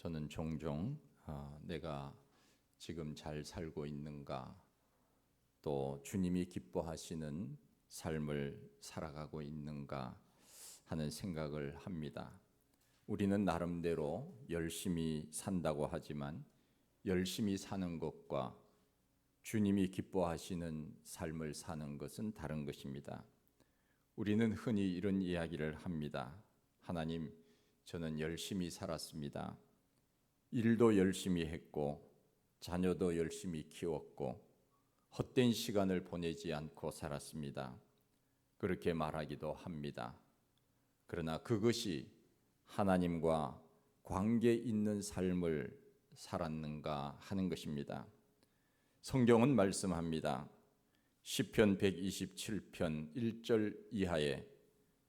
저는 종종 내가 지금 잘 살고 있는가, 또 주님이 기뻐하시는 삶을 살아가고 있는가 하는 생각을 합니다. 우리는 나름대로 열심히 산다고 하지만 열심히 사는 것과 주님이 기뻐하시는 삶을 사는 것은 다른 것입니다. 우리는 흔히 이런 이야기를 합니다. 하나님, 저는 열심히 살았습니다. 일도 열심히 했고 자녀도 열심히 키웠고 헛된 시간을 보내지 않고 살았습니다. 그렇게 말하기도 합니다. 그러나 그것이 하나님과 관계 있는 삶을 살았는가 하는 것입니다. 성경은 말씀합니다. 시편 127편 1절 이하에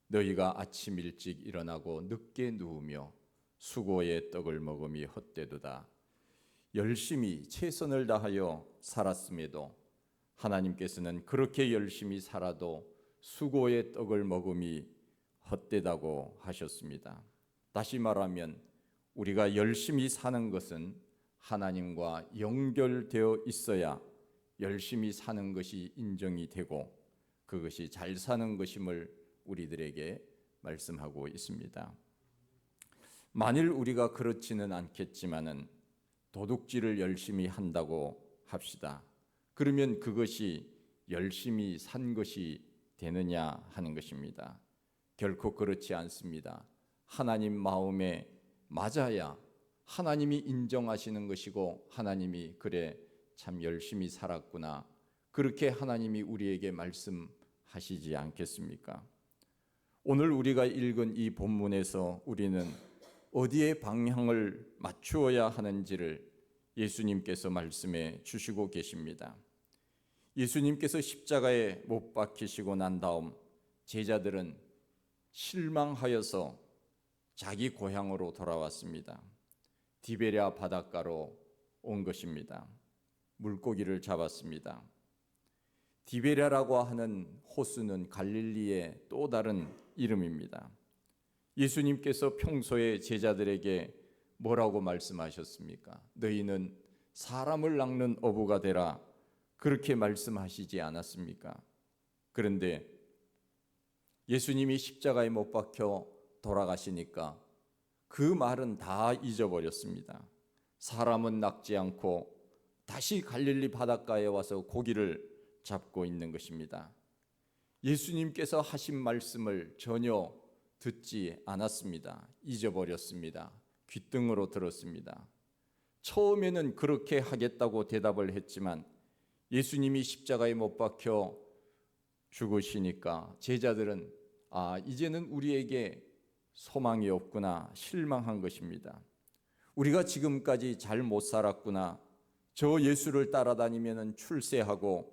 너희가 아침 일찍 일어나고 늦게 누우며 수고의 떡을 먹음이 헛되도다. 열심히 최선을 다하여 살았음에도 하나님께서는 그렇게 열심히 살아도 수고의 떡을 먹음이 헛되다고 하셨습니다. 다시 말하면 우리가 열심히 사는 것은 하나님과 연결되어 있어야 열심히 사는 것이 인정이 되고 그것이 잘 사는 것임을 우리들에게 말씀하고 있습니다. 만일 우리가 그렇지는 않겠지만은 도둑질을 열심히 한다고 합시다. 그러면 그것이 열심히 산 것이 되느냐 하는 것입니다. 결코 그렇지 않습니다. 하나님 마음에 맞아야 하나님이 인정하시는 것이고 하나님이 그래 참 열심히 살았구나, 그렇게 하나님이 우리에게 말씀하시지 않겠습니까? 오늘 우리가 읽은 이 본문에서 우리는 어디에 방향을 맞추어야 하는지를 예수님께서 말씀해 주시고 계십니다. 예수님께서 십자가에 못 박히시고 난 다음 제자들은 실망하여서 자기 고향으로 돌아왔습니다. 디베랴 바닷가로 온 것입니다. 물고기를 잡았습니다. 디베랴라고 하는 호수는 갈릴리의 또 다른 이름입니다. 예수님께서 평소에 제자들에게 뭐라고 말씀하셨습니까? 너희는 사람을 낚는 어부가 되라, 그렇게 말씀하시지 않았습니까? 그런데 예수님이 십자가에 못 박혀 돌아가시니까 그 말은 다 잊어버렸습니다. 사람은 낚지 않고 다시 갈릴리 바닷가에 와서 고기를 잡고 있는 것입니다. 예수님께서 하신 말씀을 전혀 듣지 않았습니다. 잊어버렸습니다. 귓등으로 들었습니다. 처음에는 그렇게 하겠다고 대답을 했지만 예수님이 십자가에 못 박혀 죽으시니까 제자들은 이제는 우리에게 소망이 없구나, 실망한 것입니다. 우리가 지금까지 잘 못 살았구나, 저 예수를 따라다니면 출세하고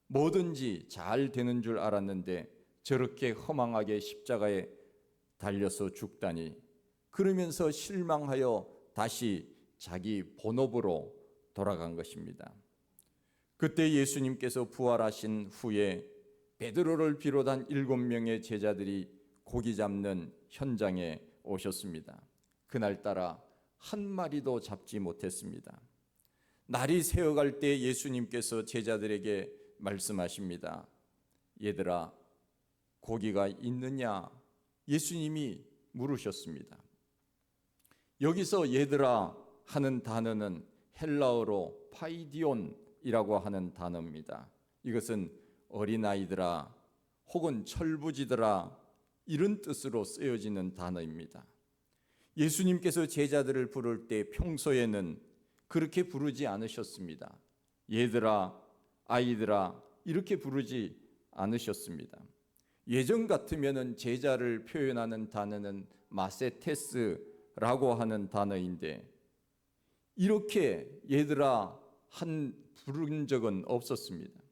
뭐든지 잘 되는 줄 알았는데 저렇게 허망하게 십자가에 달려서 죽다니, 그러면서 실망하여 다시 자기 본업으로 돌아간 것입니다. 그때 예수님께서 부활하신 후에 베드로를 비롯한 7명의 제자들이 고기 잡는 현장에 오셨습니다. 그날따라 한 마리도 잡지 못했습니다. 날이 새어갈 때 예수님께서 제자들에게 말씀하십니다. 얘들아, 고기가 있느냐? 예수님이 물으셨습니다. 여기서 얘들아 하는 단어는 헬라어로 파이디온이라고 하는 단어입니다. 이것은 어린아이들아 혹은 철부지들아 이런 뜻으로 쓰여지는 단어입니다. 예수님께서 제자들을 부를 때 평소에는 그렇게 부르지 않으셨습니다. 얘들아, 아이들아 이렇게 부르지 않으셨습니다. 예전 같으면 제자를 표현하는 단어는 마세테스라고 하는 단어인데 이렇게 얘들아 부른 적은 없었습니다.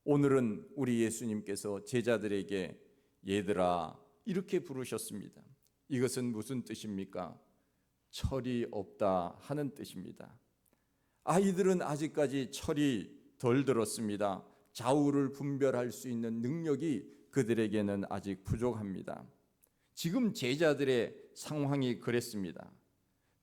오늘은 우리 예수님께서 제자들에게 얘들아 이렇게 부르셨습니다. 이것은 무슨 뜻입니까? 철이 없다 하는 뜻입니다. 아이들은 아직까지 철이 덜 들었습니다. 좌우를 분별할 수 있는 능력이 그들에게는 아직 부족합니다. 지금 제자들의 상황이 그랬습니다.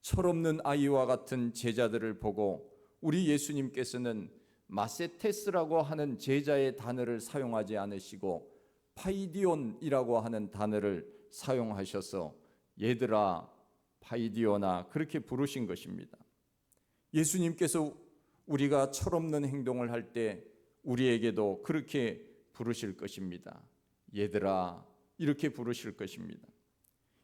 철없는 아이와 같은 제자들을 보고 우리 예수님께서는 마세테스라고 하는 제자의 단어를 사용하지 않으시고 파이디온이라고 하는 단어를 사용하셔서 얘들아 파이디오나 그렇게 부르신 것입니다. 예수님께서 우리가 철없는 행동을 할 때 우리에게도 그렇게 부르실 것입니다. 얘들아 이렇게 부르실 것입니다.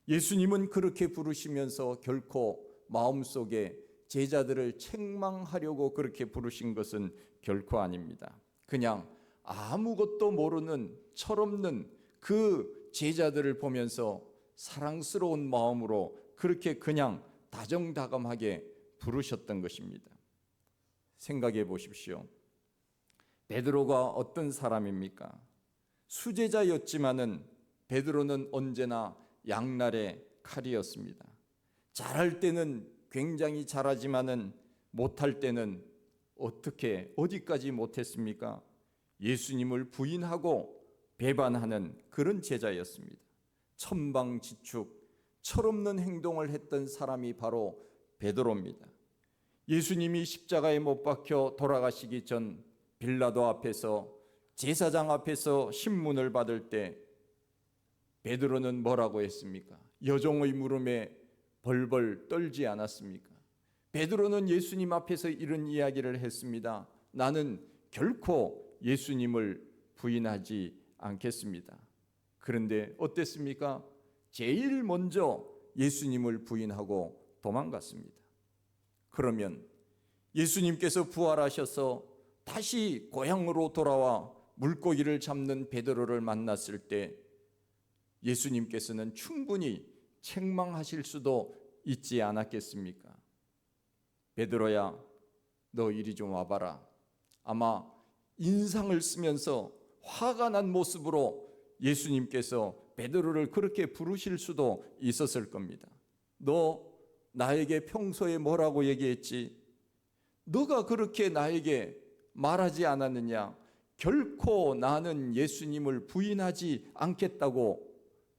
예수님은 그렇게 부르시면서 결코 마음속에 제자들을 책망하려고 그렇게 부르신 것은 결코 아닙니다. 그냥 아무것도 모르는 철없는 그 제자들을 보면서 사랑스러운 마음으로 그렇게 그냥 다정다감하게 부르셨던 것입니다. 생각해 보십시오. 베드로가 어떤 사람입니까? 수제자였지만은 베드로는 언제나 양날의 칼이었습니다. 잘할 때는 굉장히 잘하지만은 못할 때는 어디까지 못했습니까? 예수님을 부인하고 배반하는 그런 제자였습니다. 천방지축, 철없는 행동을 했던 사람이 바로 베드로입니다. 예수님이 십자가에 못 박혀 돌아가시기 전 빌라도 앞에서 제사장 앞에서 신문을 받을 때 베드로는 뭐라고 했습니까? 여종의 물음에 벌벌 떨지 않았습니까? 베드로는 예수님 앞에서 이런 이야기를 했습니다. 나는 결코 예수님을 부인하지 않겠습니다. 그런데 어땠습니까? 제일 먼저 예수님을 부인하고 도망갔습니다. 그러면 예수님께서 부활하셔서 다시 고향으로 돌아와 물고기를 잡는 베드로를 만났을 때 예수님께서는 충분히 책망하실 수도 있지 않았겠습니까? 베드로야, 너 이리 좀 와봐라. 아마 인상을 쓰면서 화가 난 모습으로 예수님께서 베드로를 그렇게 부르실 수도 있었을 겁니다. 너 나에게 평소에 뭐라고 얘기했지? 너가 그렇게 나에게 말하지 않았느냐? 결코 나는 예수님을 부인하지 않겠다고,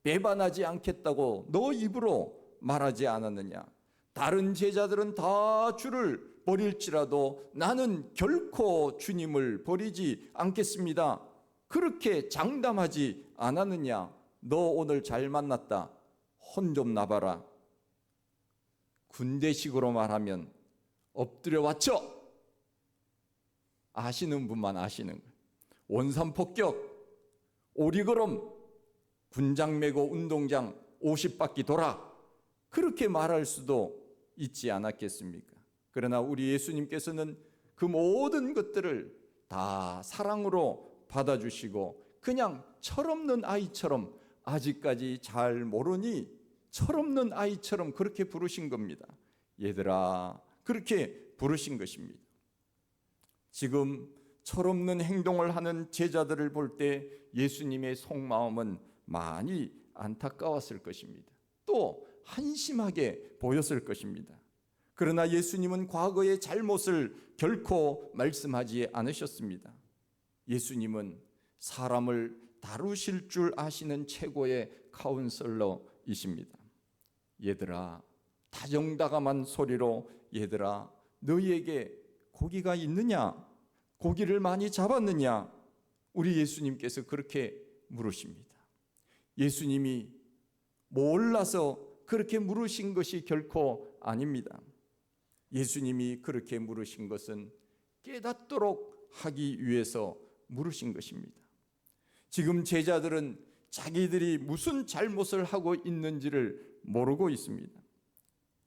배반하지 않겠다고 너 입으로 말하지 않았느냐? 다른 제자들은 다 주를 버릴지라도 나는 결코 주님을 버리지 않겠습니다. 그렇게 장담하지 않았느냐? 너 오늘 잘 만났다. 혼 좀 나봐라. 군대식으로 말하면 엎드려 왔죠? 아시는 분만 아시는 거예요. 원산폭격, 오리걸음, 군장 메고 운동장 50바퀴 돌아. 그렇게 말할 수도 있지 않았겠습니까? 그러나 우리 예수님께서는 그 모든 것들을 다 사랑으로 받아주시고 그냥 철없는 아이처럼, 아직까지 잘 모르니 철없는 아이처럼 그렇게 부르신 겁니다. 얘들아, 그렇게 부르신 것입니다. 지금 철없는 행동을 하는 제자들을 볼 때 예수님의 속마음은 많이 안타까웠을 것입니다. 또 한심하게 보였을 것입니다. 그러나 예수님은 과거의 잘못을 결코 말씀하지 않으셨습니다. 예수님은 사람을 다루실 줄 아시는 최고의 카운슬러이십니다. 얘들아, 다정다감한 소리로 얘들아, 너희에게 고기가 있느냐? 고기를 많이 잡았느냐? 우리 예수님께서 그렇게 물으십니다. 예수님이 몰라서 그렇게 물으신 것이 결코 아닙니다. 예수님이 그렇게 물으신 것은 깨닫도록 하기 위해서 물으신 것입니다. 지금 제자들은 자기들이 무슨 잘못을 하고 있는지를 모르고 있습니다.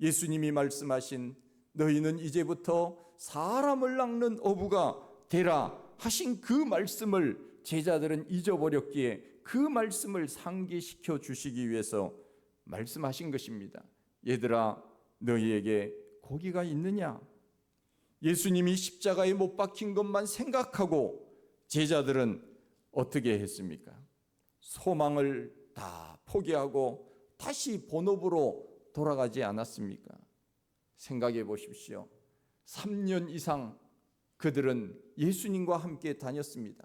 예수님이 말씀하신 너희는 이제부터 사람을 낚는 어부가 되라 하신 그 말씀을 제자들은 잊어버렸기에 그 말씀을 상기시켜 주시기 위해서 말씀하신 것입니다. 얘들아, 너희에게 고기가 있느냐? 예수님이 십자가에 못 박힌 것만 생각하고 제자들은 어떻게 했습니까? 소망을 다 포기하고 다시 본업으로 돌아가지 않았습니까? 생각해 보십시오. 3년 이상 그들은 예수님과 함께 다녔습니다.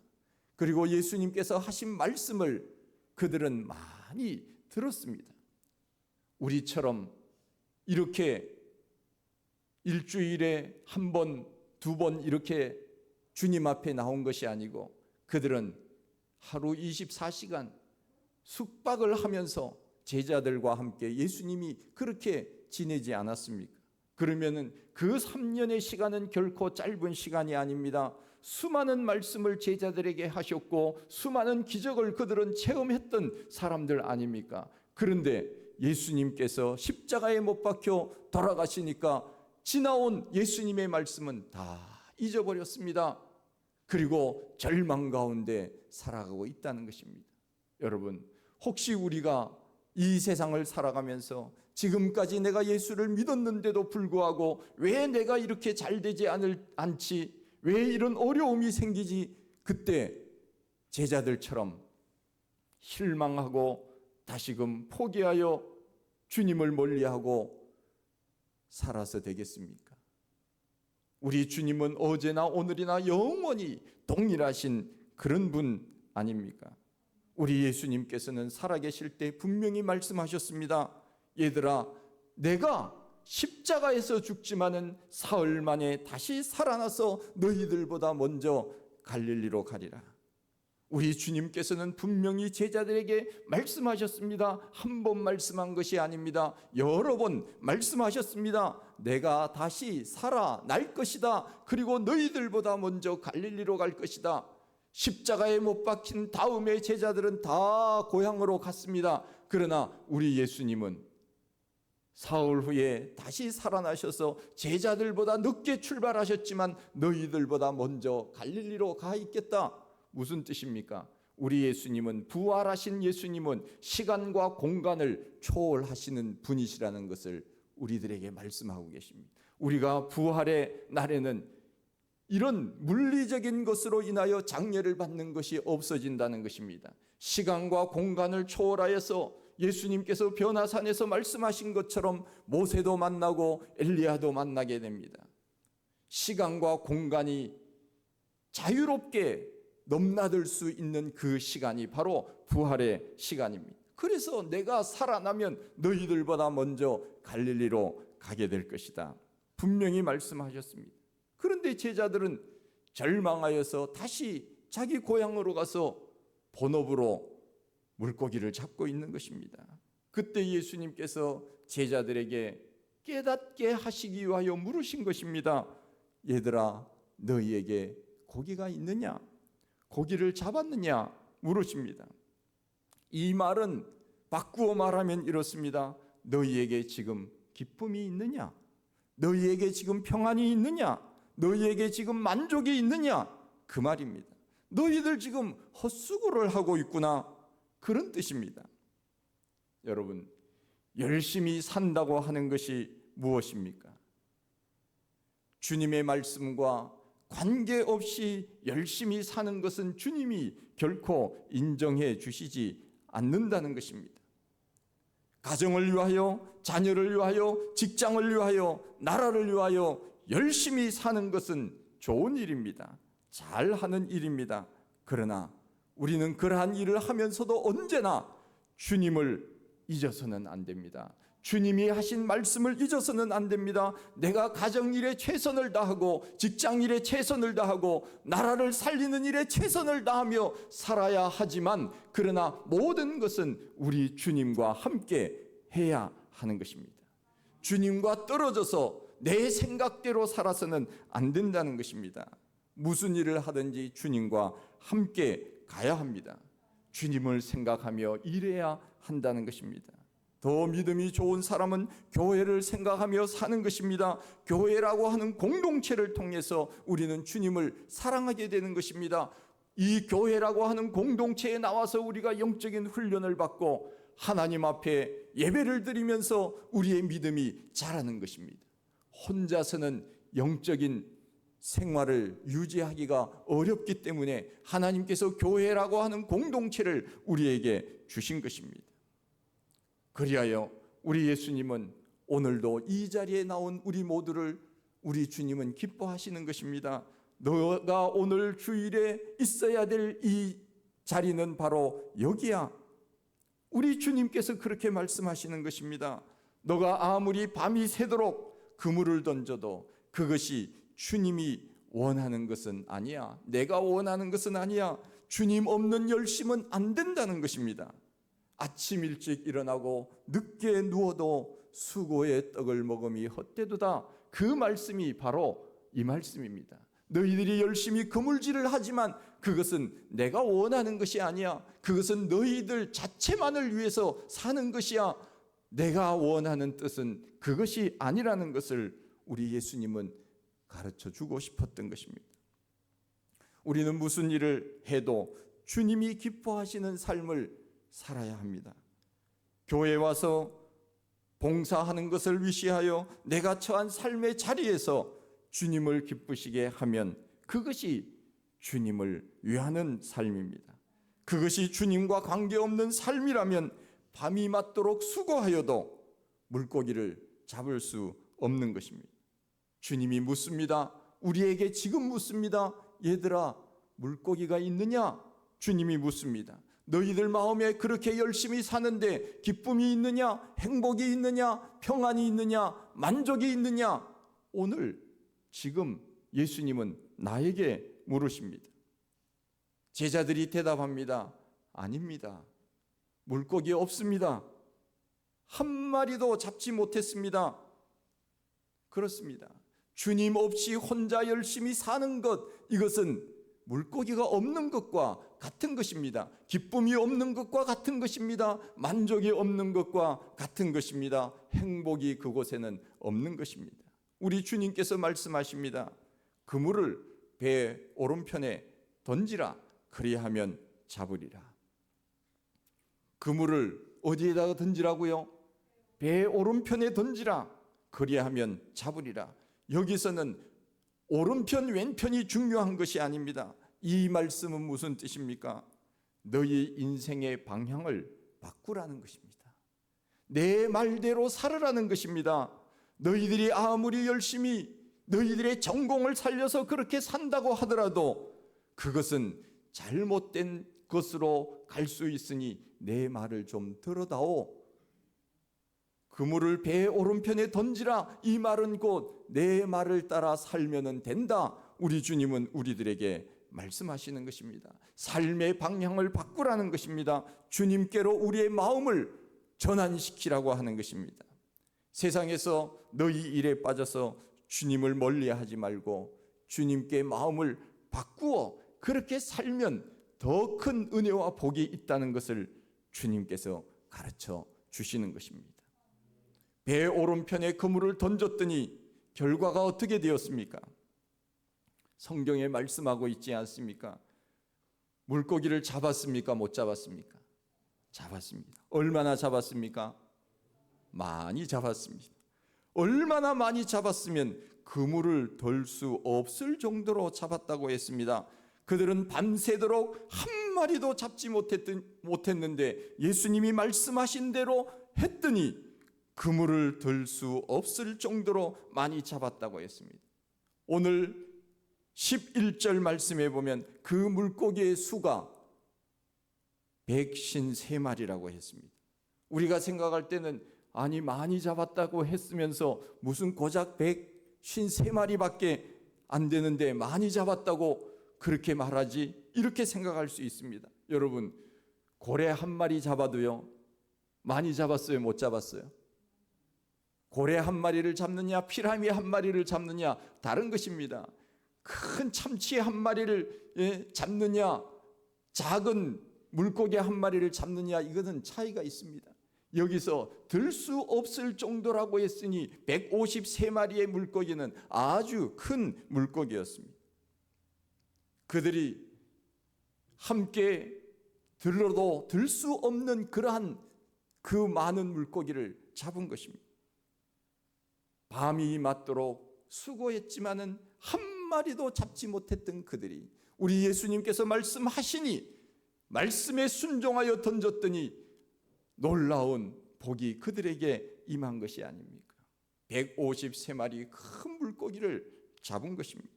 그리고 예수님께서 하신 말씀을 그들은 많이 들었습니다. 우리처럼 이렇게 일주일에 한 번, 두 번 이렇게 주님 앞에 나온 것이 아니고 그들은 하루 24시간 숙박을 하면서 제자들과 함께 예수님이 그렇게 지내지 않았습니까? 그러면은 그 3년의 시간은 결코 짧은 시간이 아닙니다. 수많은 말씀을 제자들에게 하셨고 수많은 기적을 그들은 체험했던 사람들 아닙니까? 그런데 예수님께서 십자가에 못 박혀 돌아가시니까 지나온 예수님의 말씀은 다 잊어버렸습니다. 그리고 절망 가운데 살아가고 있다는 것입니다. 여러분, 혹시 우리가 이 세상을 살아가면서 지금까지 내가 예수를 믿었는데도 불구하고 왜 내가 이렇게 잘 되지 않지? 왜 이런 어려움이 생기지? 그때 제자들처럼 실망하고 다시금 포기하여 주님을 멀리하고 살아서 되겠습니까? 우리 주님은 어제나 오늘이나 영원히 동일하신 그런 분 아닙니까? 우리 예수님께서는 살아계실 때 분명히 말씀하셨습니다. 얘들아, 내가 십자가에서 죽지만은 사흘 만에 다시 살아나서 너희들보다 먼저 갈릴리로 가리라. 우리 주님께서는 분명히 제자들에게 말씀하셨습니다. 한 번 말씀한 것이 아닙니다. 여러 번 말씀하셨습니다. 내가 다시 살아날 것이다. 그리고 너희들보다 먼저 갈릴리로 갈 것이다. 십자가에 못 박힌 다음에 제자들은 다 고향으로 갔습니다. 그러나 우리 예수님은 사흘 후에 다시 살아나셔서 제자들보다 늦게 출발하셨지만 너희들보다 먼저 갈릴리로 가 있겠다. 무슨 뜻입니까? 우리 예수님은, 부활하신 예수님은 시간과 공간을 초월하시는 분이시라는 것을 우리들에게 말씀하고 계십니다. 우리가 부활의 날에는 이런 물리적인 것으로 인하여 장례를 받는 것이 없어진다는 것입니다. 시간과 공간을 초월하여서 예수님께서 변화산에서 말씀하신 것처럼 모세도 만나고 엘리야도 만나게 됩니다. 시간과 공간이 자유롭게 넘나들 수 있는 그 시간이 바로 부활의 시간입니다. 그래서 내가 살아나면 너희들보다 먼저 갈릴리로 가게 될 것이다. 분명히 말씀하셨습니다. 그런데 제자들은 절망하여서 다시 자기 고향으로 가서 본업으로 물고기를 잡고 있는 것입니다. 그때 예수님께서 제자들에게 깨닫게 하시기 위하여 물으신 것입니다. 얘들아, 너희에게 고기가 있느냐? 고기를 잡았느냐? 물으십니다. 이 말은 바꾸어 말하면 이렇습니다. 너희에게 지금 기쁨이 있느냐? 너희에게 지금 평안이 있느냐? 너희에게 지금 만족이 있느냐? 그 말입니다. 너희들 지금 헛수고를 하고 있구나. 그런 뜻입니다. 여러분, 열심히 산다고 하는 것이 무엇입니까? 주님의 말씀과 관계없이 열심히 사는 것은 주님이 결코 인정해 주시지 않는다는 것입니다. 가정을 위하여, 자녀를 위하여, 직장을 위하여, 나라를 위하여 열심히 사는 것은 좋은 일입니다. 잘하는 일입니다. 그러나 우리는 그러한 일을 하면서도 언제나 주님을 잊어서는 안 됩니다. 주님이 하신 말씀을 잊어서는 안 됩니다. 내가 가정일에 최선을 다하고 직장일에 최선을 다하고 나라를 살리는 일에 최선을 다하며 살아야 하지만 그러나 모든 것은 우리 주님과 함께 해야 하는 것입니다. 주님과 떨어져서 내 생각대로 살아서는 안 된다는 것입니다. 무슨 일을 하든지 주님과 함께 가야 합니다. 주님을 생각하며 일해야 한다는 것입니다. 더 믿음이 좋은 사람은 교회를 생각하며 사는 것입니다. 교회라고 하는 공동체를 통해서 우리는 주님을 사랑하게 되는 것입니다. 이 교회라고 하는 공동체에 나와서 우리가 영적인 훈련을 받고 하나님 앞에 예배를 드리면서 우리의 믿음이 자라는 것입니다. 혼자서는 영적인 생활을 유지하기가 어렵기 때문에 하나님께서 교회라고 하는 공동체를 우리에게 주신 것입니다. 그리하여 우리 예수님은 오늘도 이 자리에 나온 우리 모두를 우리 주님은 기뻐하시는 것입니다. 너가 오늘 주일에 있어야 될 이 자리는 바로 여기야. 우리 주님께서 그렇게 말씀하시는 것입니다. 너가 아무리 밤이 새도록 그물을 던져도 그것이 주님이 원하는 것은 아니야. 내가 원하는 것은 아니야. 주님 없는 열심은 안 된다는 것입니다. 아침 일찍 일어나고 늦게 누워도 수고의 떡을 먹음이 헛되도다. 그 말씀이 바로 이 말씀입니다. 너희들이 열심히 그물질을 하지만 그것은 내가 원하는 것이 아니야. 그것은 너희들 자체만을 위해서 사는 것이야. 내가 원하는 뜻은 그것이 아니라는 것을 우리 예수님은 가르쳐 주고 싶었던 것입니다. 우리는 무슨 일을 해도 주님이 기뻐하시는 삶을 살아야 합니다. 교회에 와서 봉사하는 것을 위시하여 내가 처한 삶의 자리에서 주님을 기쁘시게 하면 그것이 주님을 위하는 삶입니다. 그것이 주님과 관계없는 삶이라면 밤이 맞도록 수고하여도 물고기를 잡을 수 없는 것입니다. 주님이 묻습니다. 우리에게 지금 묻습니다. 얘들아, 물고기가 있느냐? 주님이 묻습니다. 너희들 마음에 그렇게 열심히 사는데 기쁨이 있느냐? 행복이 있느냐? 평안이 있느냐? 만족이 있느냐? 오늘 지금 예수님은 나에게 물으십니다. 제자들이 대답합니다. 아닙니다. 물고기 없습니다. 한 마리도 잡지 못했습니다. 그렇습니다. 주님 없이 혼자 열심히 사는 것, 이것은 물고기가 없는 것과 같은 것입니다. 기쁨이 없는 것과 같은 것입니다. 만족이 없는 것과 같은 것입니다. 행복이 그곳에는 없는 것입니다. 우리 주님께서 말씀하십니다. 그물을 배 오른편에 던지라. 그리하면 잡으리라. 그물을 어디에다가 던지라고요? 배 오른편에 던지라. 그리하면 잡으리라. 여기서는 오른편 왼편이 중요한 것이 아닙니다. 이 말씀은 무슨 뜻입니까? 너희 인생의 방향을 바꾸라는 것입니다. 내 말대로 살으라는 것입니다. 너희들이 아무리 열심히 너희들의 전공을 살려서 그렇게 산다고 하더라도 그것은 잘못된 것으로 갈 수 있으니 내 말을 좀 들어다오. 그물을 배 오른편에 던지라. 이 말은 곧 내 말을 따라 살면 된다. 우리 주님은 우리들에게 말씀하시는 것입니다. 삶의 방향을 바꾸라는 것입니다. 주님께로 우리의 마음을 전환시키라고 하는 것입니다. 세상에서 너희 일에 빠져서 주님을 멀리하지 말고 주님께 마음을 바꾸어 그렇게 살면 더 큰 은혜와 복이 있다는 것을 주님께서 가르쳐 주시는 것입니다. 배 오른편에 그물을 던졌더니 결과가 어떻게 되었습니까? 성경에 말씀하고 있지 않습니까? 물고기를 잡았습니까? 못 잡았습니까? 잡았습니다. 얼마나 잡았습니까? 많이 잡았습니다. 얼마나 많이 잡았으면 그물을 덜 수 없을 정도로 잡았다고 했습니다. 그들은 밤새도록 한 마리도 잡지 못했는데 예수님이 말씀하신 대로 했더니 그물을 들 수 없을 정도로 많이 잡았다고 했습니다. 오늘 11절 말씀에 보면 그 물고기의 수가 153마리라고 했습니다. 우리가 생각할 때는 아니 많이 잡았다고 했으면서 무슨 고작 153마리밖에 안 되는데 많이 잡았다고 그렇게 말하지? 이렇게 생각할 수 있습니다. 여러분, 고래 한 마리 잡아도요 많이 잡았어요? 못 잡았어요? 고래 한 마리를 잡느냐 피라미 한 마리를 잡느냐 다른 것입니다. 큰 참치 한 마리를 잡느냐 작은 물고기 한 마리를 잡느냐 이것은 차이가 있습니다. 여기서 들 수 없을 정도라고 했으니 153마리의 물고기는 아주 큰 물고기였습니다. 그들이 함께 들러도 들 수 없는 그러한 그 많은 물고기를 잡은 것입니다. 밤이 맞도록 수고했지만은 한 마리도 잡지 못했던 그들이 우리 예수님께서 말씀하시니 말씀에 순종하여 던졌더니 놀라운 복이 그들에게 임한 것이 아닙니까? 153마리 큰 물고기를 잡은 것입니다.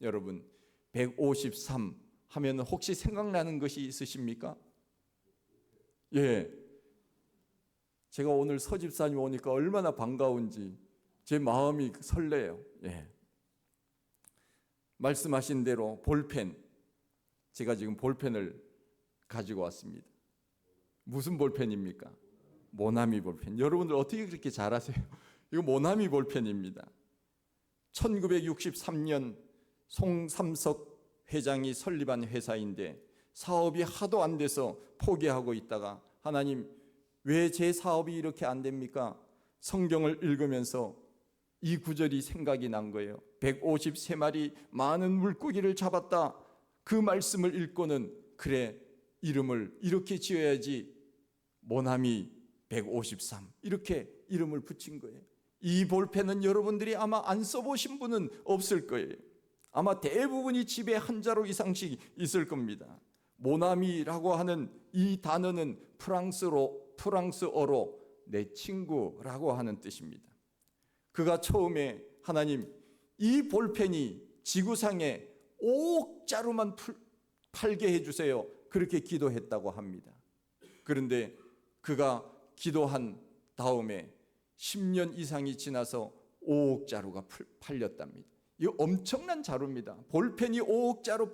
여러분, 153 하면 혹시 생각나는 것이 있으십니까? 예, 제가 오늘 서집사님 오니까 얼마나 반가운지 제 마음이 설레요. 예. 말씀하신 대로 볼펜, 제가 지금 볼펜을 가지고 왔습니다. 무슨 볼펜입니까? 모나미 볼펜. 여러분들 어떻게 그렇게 잘하세요? 이거 모나미 볼펜입니다. 1963년 송삼석 회장이 설립한 회사인데 사업이 하도 안 돼서 포기하고 있다가 하나님 왜 제 사업이 이렇게 안 됩니까? 성경을 읽으면서 이 구절이 생각이 난 거예요. 153마리 많은 물고기를 잡았다. 그 말씀을 읽고는 그래 이름을 이렇게 지어야지 모나미 153 이렇게 이름을 붙인 거예요. 이 볼펜은 여러분들이 아마 안 써보신 분은 없을 거예요. 아마 대부분이 집에 한 자루 이상씩 있을 겁니다. 모나미라고 하는 이 단어는 프랑스어로 내 친구라고 하는 뜻입니다. 그가 처음에 하나님 이 볼펜이 지구상에 5억 자루만 팔게 해주세요. 그렇게 기도했다고 합니다. 그런데 그가 기도한 다음에 10년 이상이 지나서 5억 자루가 팔렸답니다. 이거 엄청난 자루입니다. 볼펜이 5억 자루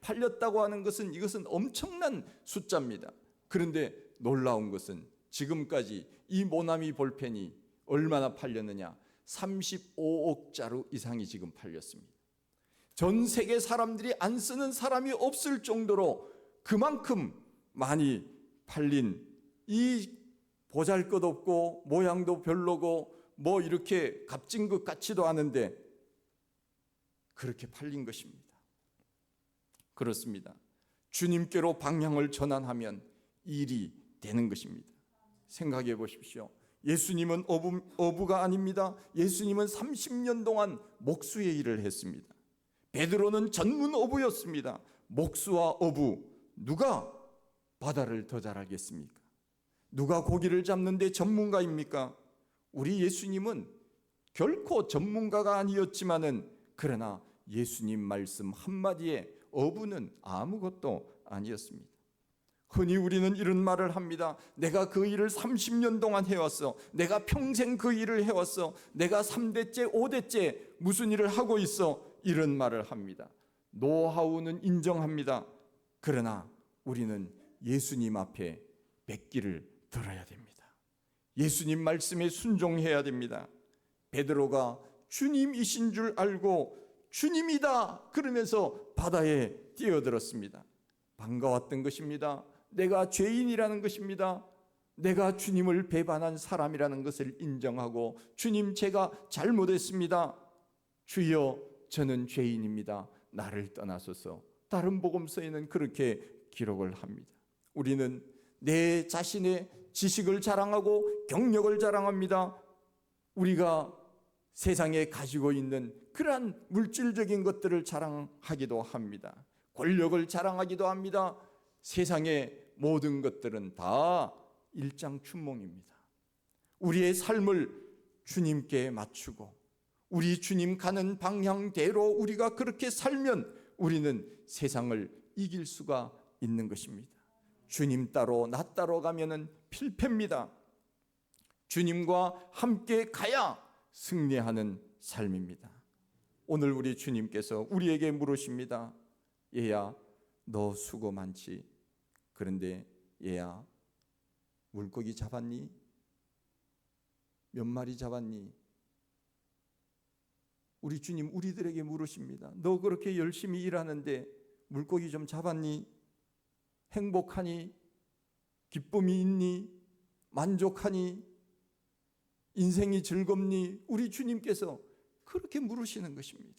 팔렸다고 하는 것은 이것은 엄청난 숫자입니다. 그런데 놀라운 것은 지금까지 이 모나미 볼펜이 얼마나 팔렸느냐? 35억 자루 이상이 지금 팔렸습니다. 전 세계 사람들이 안 쓰는 사람이 없을 정도로 그만큼 많이 팔린 이 보잘것없고 모양도 별로고 뭐 이렇게 값진 것 같지도 않은데 그렇게 팔린 것입니다. 그렇습니다. 주님께로 방향을 전환하면 일이 되는 것입니다. 생각해 보십시오. 예수님은 어부가 아닙니다. 예수님은 30년 동안 목수의 일을 했습니다. 베드로는 전문 어부였습니다. 목수와 어부 누가 바다를 더 잘 알겠습니까? 누가 고기를 잡는 데 전문가입니까? 우리 예수님은 결코 전문가가 아니었지만은 그러나 예수님 말씀 한마디에 어부는 아무것도 아니었습니다. 흔히 우리는 이런 말을 합니다. 내가 그 일을 30년 동안 해왔어. 내가 평생 그 일을 해왔어. 내가 3대째 5대째 무슨 일을 하고 있어. 이런 말을 합니다. 노하우는 인정합니다. 그러나 우리는 예수님 앞에 뱉기를 들어야 됩니다. 예수님 말씀에 순종해야 됩니다. 베드로가 주님이신 줄 알고 주님이다 그러면서 바다에 뛰어들었습니다. 반가웠던 것입니다. 내가 죄인이라는 것입니다. 내가 주님을 배반한 사람이라는 것을 인정하고 주님 제가 잘못했습니다. 주여 저는 죄인입니다. 나를 떠나소서. 다른 복음서에는 그렇게 기록을 합니다. 우리는 내 자신의 지식을 자랑하고 경력을 자랑합니다. 우리가 세상에 가지고 있는 그러한 물질적인 것들을 자랑하기도 합니다. 권력을 자랑하기도 합니다. 세상의 모든 것들은 다 일장춘몽입니다. 우리의 삶을 주님께 맞추고 우리 주님 가는 방향대로 우리가 그렇게 살면 우리는 세상을 이길 수가 있는 것입니다. 주님 따로 나 따로 가면은 필패입니다. 주님과 함께 가야 승리하는 삶입니다. 오늘 우리 주님께서 우리에게 물으십니다. 얘야 너 수고 많지? 그런데 얘야 물고기 잡았니? 몇 마리 잡았니? 우리 주님 우리들에게 물으십니다. 너 그렇게 열심히 일하는데 물고기 좀 잡았니? 행복하니? 기쁨이 있니? 만족하니? 인생이 즐겁니? 우리 주님께서 그렇게 물으시는 것입니다.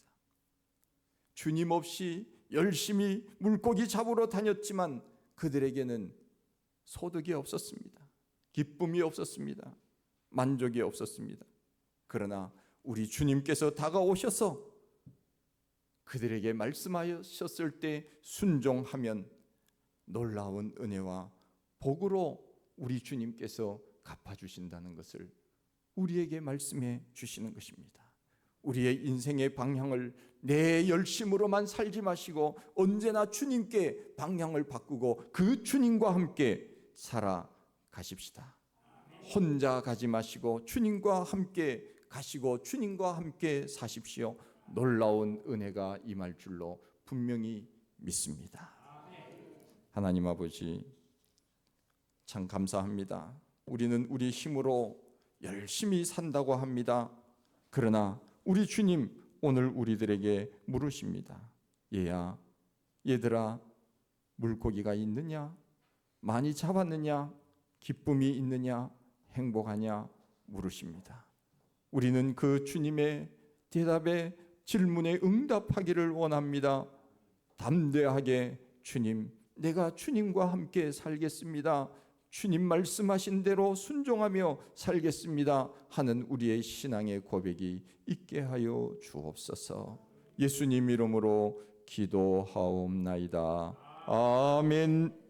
주님 없이 열심히 물고기 잡으러 다녔지만 그들에게는 소득이 없었습니다. 기쁨이 없었습니다. 만족이 없었습니다. 그러나 우리 주님께서 다가오셔서 그들에게 말씀하셨을 때 순종하면 놀라운 은혜와 복으로 우리 주님께서 갚아주신다는 것을 우리에게 말씀해 주시는 것입니다. 우리의 인생의 방향을 내 열심으로만 살지 마시고 언제나 주님께 방향을 바꾸고 그 주님과 함께 살아가십시다. 혼자 가지 마시고 주님과 함께 가시고 주님과 함께 사십시오. 놀라운 은혜가 임할 줄로 분명히 믿습니다. 하나님 아버지, 참 감사합니다. 우리는 우리 힘으로 열심히 산다고 합니다. 그러나 우리 주님 오늘 우리들에게 물으십니다. 얘들아, 물고기가 있느냐? 많이 잡았느냐? 기쁨이 있느냐? 행복하냐? 물으십니다. 우리는 그 주님의 대답에 질문에 응답하기를 원합니다. 담대하게 주님, 내가 주님과 함께 살겠습니다. 주님 말씀하신 대로 순종하며 살겠습니다 하는 우리의 신앙의 고백이 있게 하여 주옵소서. 예수님 이름으로 기도하옵나이다. 아멘.